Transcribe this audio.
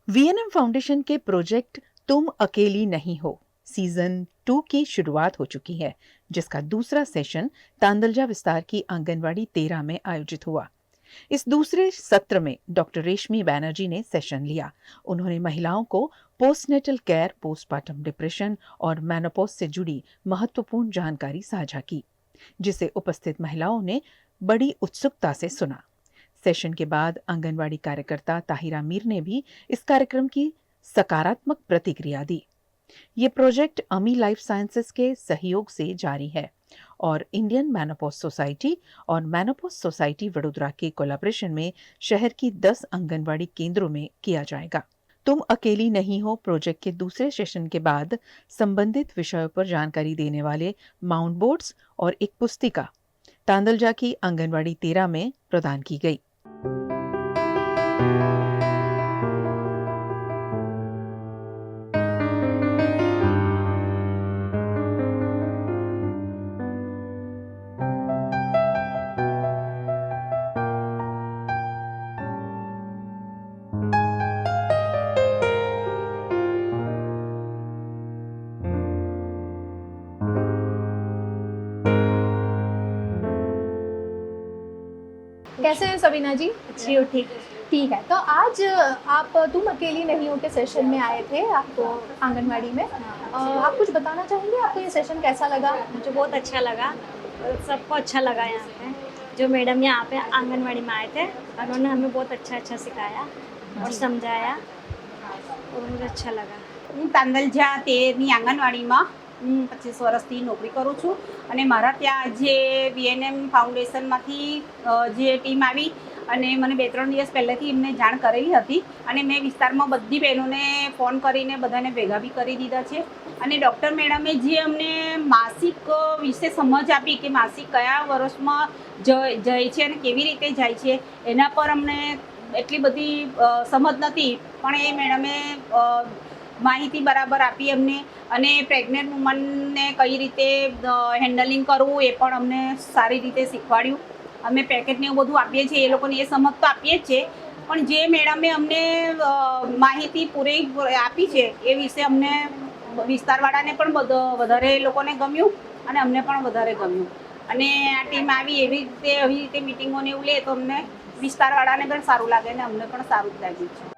VNM foundation के project तुम अकेली नहीं हो सीजन 2 की शुरुआत हो चुकी है, जिसका दूसरा सेशन तांदलजा विस्तार की आंगनवाड़ी 13 में आयोजित हुआ। इस दूसरे सत्र में डॉक्टर रेशमी बैनर्जी ने सेशन लिया। उन्होंने महिलाओं को पोस्टनेटल केयर, पोस्टपार्टम डिप्रेशन और मेनोपॉज से जुड़ी महत्वपूर्ण जानकारी साझा की, जिसे उपस्थित महिलाओं ने बड़ी उत्सुकता से सुना। सेशन के बाद आंगनवाड़ी कार्यकर्ता ताहिरा मीर ने भी इस कार्यक्रम की सकारात्मक प्रतिक्रिया दी। ये प्रोजेक्ट अमी लाइफ साइंसेज के सहयोग से जारी है और इंडियन मेनोपॉज सोसाइटी और मेनोपॉज सोसाइटी वडोदरा के कोलैबोरेशन में शहर की 10 आंगनवाड़ी केंद्रों में किया जाएगा। तुम अकेली नहीं हो प्रोजेक्ट के दूसरे सेशन के बाद संबंधित विषयों पर जानकारी देने वाले माउंट बोर्ड्स और एक पुस्तिका तांदलजा की आंगनवाड़ी 13 में प्रदान की गई। कैसे हैं सबीना जी? अच्छी हो, ठीक। ठीक है। तो आज आप तुम अकेली नहीं हो के सेशन में आए थे, आपको आंगनवाड़ी में। आप कुछ बताना चाहेंगे, आपको ये सेशन कैसा लगा? मुझे बहुत अच्छा लगा और सबको अच्छा लगा। यहाँ पे जो मैडम यहाँ पे आंगनवाड़ी में आए थे, उन्होंने हमें बहुत अच्छा सिखाया और समझाया और मुझे अच्छा लगा। હું તાંદલજા 13ની આંગણવાડીમાં 25 વર્ષથી નોકરી કરું છું અને મારા ત્યાં જે વીએનએમ ફાઉન્ડેશનમાંથી જે ટીમ આવી અને મને 2-3 દિવસ પહેલેથી એમને જાણ કરેલી હતી અને મેં વિસ્તારમાં બધી બહેનોને ફોન કરીને બધાને ભેગા બી કરી દીધા છે અને ડૉક્ટર મેડમે જે અમને માસિક વિશે સમજ આપી કે માસિક કયા વર્ષમાં જાય છે અને કેવી રીતે જાય છે એના પર અમને એટલી બધી સમજ નથી, પણ એ મેડમે માહિતી બરાબર આપી અમને અને પ્રેગ્નન્ટ વુમનને કઈ રીતે હેન્ડલિંગ કરવું એ પણ અમને સારી રીતે શીખવાડ્યું. અમે પેકેટને એવું બધું આપીએ છીએ, એ લોકોને એ સમજ તો આપીએ જ છે, પણ જે મેડમે અમને માહિતી પૂરી આપી છે એ વિશે અમને વિસ્તારવાળાને પણ વધારે લોકોને ગમ્યું અને અમને પણ વધારે ગમ્યું અને આ ટીમ આવી એવી રીતે મીટિંગોને એવું લે તો અમને વિસ્તારવાળાને પણ સારું લાગે અને અમને પણ સારું જ લાગ્યું છે.